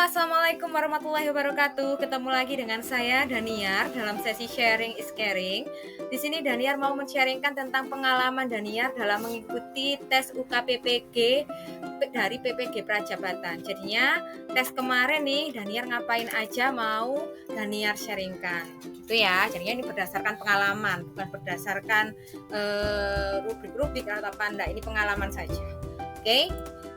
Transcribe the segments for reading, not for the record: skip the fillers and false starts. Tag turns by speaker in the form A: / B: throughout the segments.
A: Assalamualaikum warahmatullahi wabarakatuh. Ketemu lagi dengan saya Daniar dalam sesi sharing is caring. Di sini Daniar mau men-sharingkan tentang pengalaman Daniar dalam mengikuti tes UKPPG dari PPG Prajabatan. Jadinya tes kemarin nih Daniar ngapain aja mau Daniar sharingkan. Gitu ya. Jadinya ini berdasarkan pengalaman, bukan berdasarkan rubrik-rubrik atau apa enggak. Ini pengalaman saja. Oke.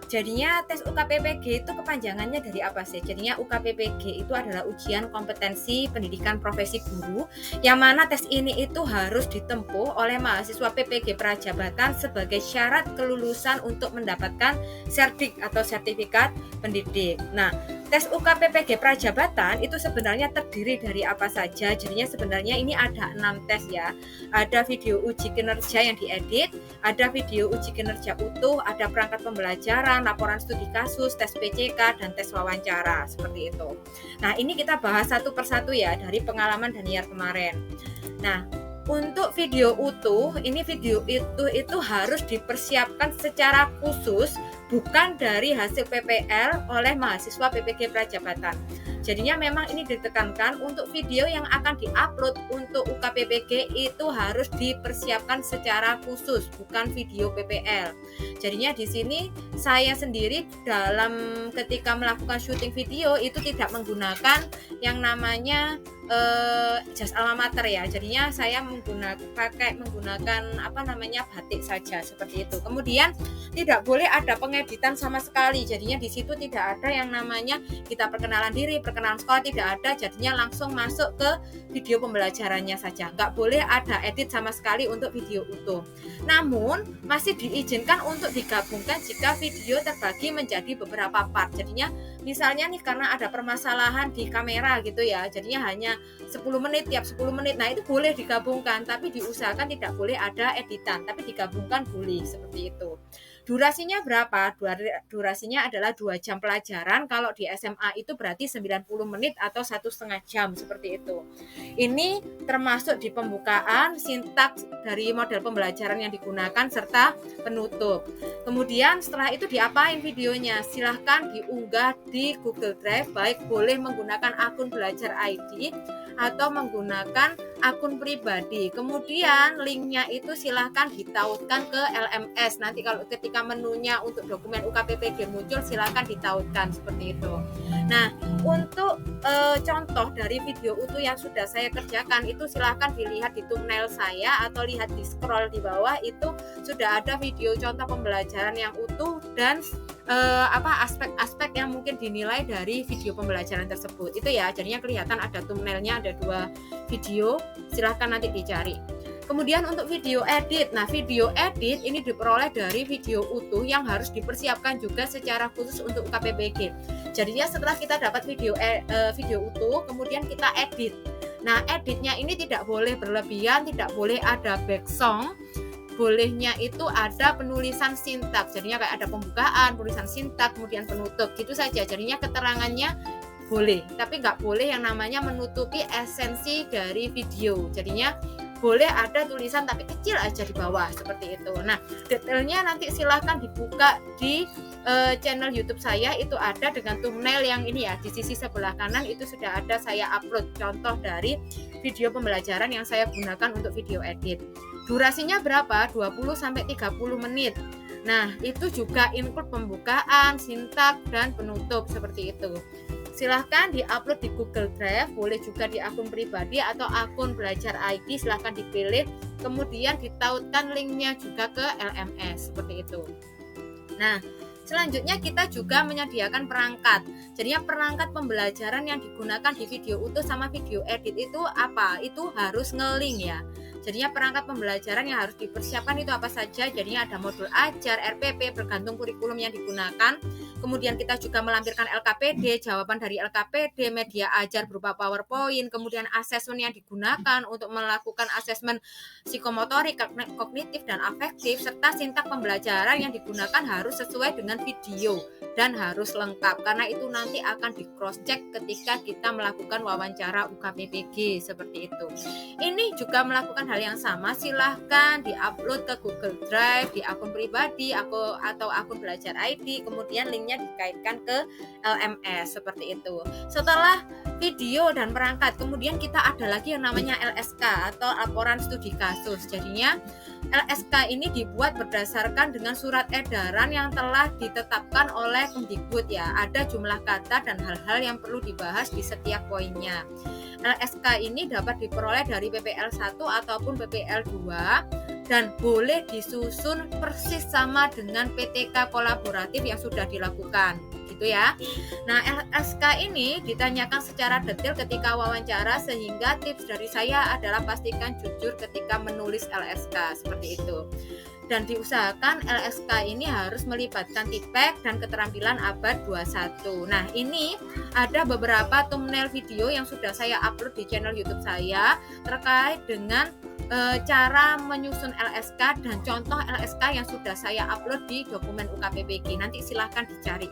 A: Jadinya tes UKPPG itu kepanjangannya dari apa sih? Jadinya UKPPG itu adalah ujian kompetensi pendidikan profesi guru, yang mana tes ini itu harus ditempuh oleh mahasiswa PPG Prajabatan sebagai syarat kelulusan untuk mendapatkan serdik atau sertifikat pendidik. Nah, tes UKPPG Prajabatan itu sebenarnya terdiri dari apa saja? Jadinya sebenarnya ini ada 6 tes ya. Ada video uji kinerja yang diedit, ada video uji kinerja utuh, ada perangkat pembelajaran, laporan studi kasus, tes PCK, dan tes wawancara, seperti itu. Nah, ini kita bahas satu persatu ya dari pengalaman Daniar kemarin. Nah, untuk video utuh, ini video itu harus dipersiapkan secara khusus, bukan dari hasil PPL oleh mahasiswa PPG Prajabatan. Jadinya memang ini ditekankan untuk video yang akan diupload untuk UKPPG itu harus dipersiapkan secara khusus, bukan video PPL. Jadinya di sini saya sendiri dalam ketika melakukan syuting video itu tidak menggunakan yang namanya jas alma mater ya. Jadinya saya menggunakan batik saja seperti itu. Kemudian tidak boleh ada pengeditan sama sekali. Jadinya di situ tidak ada yang namanya kita perkenalan diri, perkenalan sekolah, tidak ada. Jadinya langsung masuk ke video pembelajarannya saja. Nggak boleh ada edit sama sekali untuk video utuh. Namun masih diizinkan untuk digabungkan jika video terbagi menjadi beberapa part. Jadinya misalnya nih karena ada permasalahan di kamera gitu ya, jadinya hanya 10 menit tiap 10 menit. Nah, itu boleh digabungkan, tapi diusahakan tidak boleh ada editan, tapi digabungkan boleh seperti itu. Durasinya berapa? Durasinya adalah 2 jam pelajaran. Kalau di SMA itu berarti 90 menit atau 1,5 jam seperti itu. Ini termasuk di pembukaan, sintaks dari model pembelajaran yang digunakan serta penutup. Kemudian setelah itu diapain videonya? Silahkan diunggah di Google Drive, baik boleh menggunakan akun Belajar ID atau menggunakan akun pribadi. Kemudian linknya itu silahkan ditautkan ke LMS. Nanti kalau ketika menunya untuk dokumen UKPPG muncul, silahkan ditautkan seperti itu. Nah, untuk contoh dari video utuh yang sudah saya kerjakan itu silahkan dilihat di thumbnail saya atau lihat di scroll di bawah, itu sudah ada video contoh pembelajaran yang utuh dan aspek-aspek yang mungkin dinilai dari video pembelajaran tersebut. Itu ya, jadinya kelihatan ada thumbnailnya, ada 2 video, silahkan nanti dicari. Kemudian untuk video edit, nah video edit ini diperoleh dari video utuh yang harus dipersiapkan juga secara khusus untuk UKPPG. Jadinya setelah kita dapat video utuh, kemudian kita edit. Nah, editnya ini tidak boleh berlebihan, tidak boleh ada back song. Bolehnya itu ada penulisan sintaks, jadinya kayak ada pembukaan, penulisan sintaks, kemudian penutup, gitu saja. Jadinya keterangannya boleh, tapi nggak boleh yang namanya menutupi esensi dari video. Jadinya boleh ada tulisan tapi kecil aja di bawah seperti itu. Nah, detailnya nanti silahkan dibuka di channel YouTube saya, itu ada dengan thumbnail yang ini ya, di sisi sebelah kanan itu sudah ada saya upload contoh dari video pembelajaran yang saya gunakan untuk video edit. Durasinya berapa? 20-30 menit. Nah, itu juga include pembukaan, sintaks, dan penutup seperti itu. Silahkan di-upload di Google Drive, boleh juga di akun pribadi atau akun Belajar ID, silahkan dipilih, kemudian ditautkan linknya juga ke LMS, seperti itu. Nah, selanjutnya kita juga menyediakan perangkat. Jadinya perangkat pembelajaran yang digunakan di video utuh sama video edit itu apa? Itu harus nge-link ya. Jadinya perangkat pembelajaran yang harus dipersiapkan itu apa saja? Jadinya ada modul ajar, RPP, bergantung kurikulum yang digunakan. Kemudian kita juga melampirkan LKPD, jawaban dari LKPD, media ajar berupa PowerPoint, kemudian asesmen yang digunakan untuk melakukan asesmen psikomotorik, kognitif, dan afektif, serta sintaks pembelajaran yang digunakan harus sesuai dengan video dan harus lengkap, karena itu nanti akan di cross check ketika kita melakukan wawancara UKPPG seperti itu. Ini juga melakukan hal yang sama silahkan diupload ke Google Drive di akun pribadi atau akun Belajar ID, kemudian linknya dikaitkan ke LMS seperti itu. Setelah video dan perangkat, kemudian kita ada lagi yang namanya LSK atau laporan studi kasus. Jadinya LSK ini dibuat berdasarkan dengan surat edaran yang telah ditetapkan oleh Kemdikbud ya. Ada jumlah kata dan hal-hal yang perlu dibahas di setiap poinnya. LSK ini dapat diperoleh dari PPL 1 ataupun PPL 2 dan boleh disusun persis sama dengan PTK kolaboratif yang sudah dilakukan gitu ya. Nah, LSK ini ditanyakan secara detail ketika wawancara, sehingga tips dari saya adalah pastikan jujur ketika menulis LSK seperti itu. Dan diusahakan LSK ini harus melibatkan tipek dan keterampilan abad 21. Nah, ini ada beberapa thumbnail video yang sudah saya upload di channel YouTube saya terkait dengan cara menyusun LSK dan contoh LSK yang sudah saya upload di dokumen UKPPG. Nanti silahkan dicari.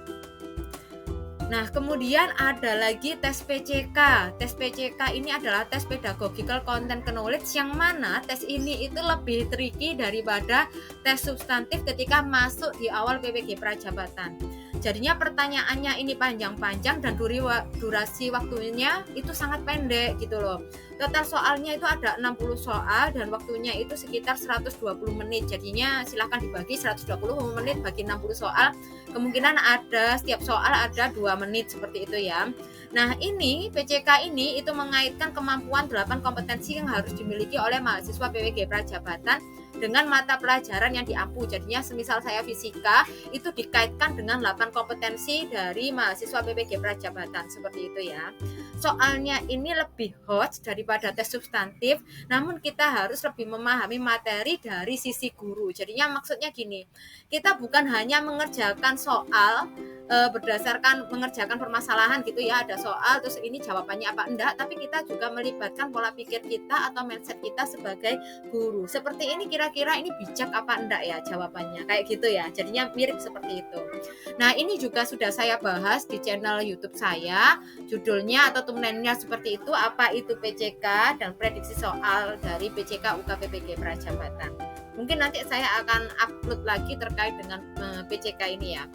A: Nah, kemudian ada lagi tes PCK. Tes PCK ini adalah tes Pedagogical Content Knowledge, yang mana tes ini itu lebih tricky daripada tes substantif ketika masuk di awal PPG Prajabatan. Jadinya pertanyaannya ini panjang-panjang dan durasi waktunya itu sangat pendek gitu loh. Total soalnya itu ada 60 soal dan waktunya itu sekitar 120 menit. Jadinya silahkan dibagi 120 menit bagi 60 soal. Kemungkinan ada setiap soal ada 2 menit seperti itu ya. Nah, ini PCK ini itu mengaitkan kemampuan 8 kompetensi yang harus dimiliki oleh mahasiswa PPG Prajabatan dengan mata pelajaran yang diampu. Jadinya semisal saya fisika itu dikaitkan dengan 8 kompetensi dari mahasiswa PPG Prajabatan seperti itu ya. Soalnya ini lebih hot daripada tes substantif, namun kita harus lebih memahami materi dari sisi guru. Jadinya maksudnya gini, kita bukan hanya mengerjakan soal berdasarkan mengerjakan permasalahan gitu ya, ada soal terus ini jawabannya apa enggak, tapi kita juga melibatkan pola pikir kita atau mindset kita sebagai guru. Seperti ini kira-kira ini bijak apa enggak ya jawabannya, kayak gitu ya. Jadinya mirip seperti itu. Nah, ini juga sudah saya bahas di channel YouTube saya, judulnya atau thumbnailnya seperti itu, apa itu PCK dan prediksi soal dari PCK UKPPG Prajabatan. Mungkin nanti saya akan upload lagi terkait dengan PCK ini ya.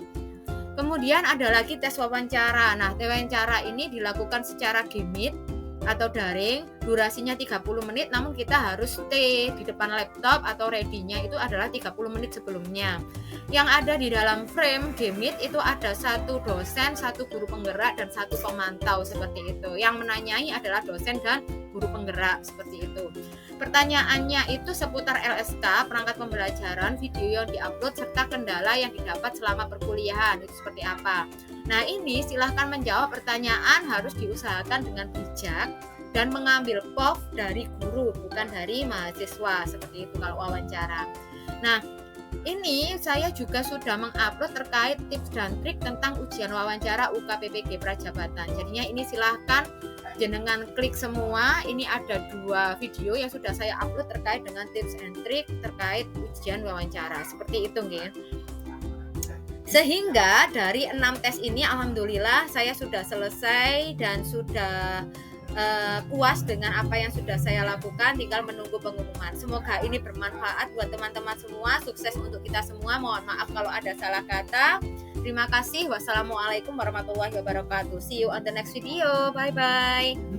A: Kemudian ada lagi tes wawancara. Nah, tes wawancara ini dilakukan secara Gmeet atau daring, durasinya 30 menit, namun kita harus stay di depan laptop atau ready-nya itu adalah 30 menit sebelumnya. Yang ada di dalam frame Gmeet itu ada 1 dosen, 1 guru penggerak, dan 1 pemantau seperti itu. Yang menanyai adalah dosen dan guru penggerak seperti itu. Pertanyaannya itu seputar LSK, perangkat pembelajaran, video yang diupload, serta kendala yang didapat selama perkuliahan, itu seperti apa. Nah, ini silahkan menjawab pertanyaan, harus diusahakan dengan bijak dan mengambil POV dari guru, bukan dari mahasiswa, seperti itu kalau wawancara. Nah, ini saya juga sudah mengupload terkait tips dan trik tentang ujian wawancara UKPPG Prajabatan. Jadinya ini silahkan jenengan klik semua. Ini ada 2 video yang sudah saya upload terkait dengan tips and trik terkait ujian wawancara. Seperti itu nggih. Sehingga dari 6 tes ini alhamdulillah saya sudah selesai dan sudah puas dengan apa yang sudah saya lakukan, tinggal menunggu pengumuman. Semoga ini bermanfaat buat teman-teman semua, sukses untuk kita semua. Mohon maaf kalau ada salah kata. Terima kasih. Wassalamualaikum warahmatullahi wabarakatuh. See you on the next video. Bye bye.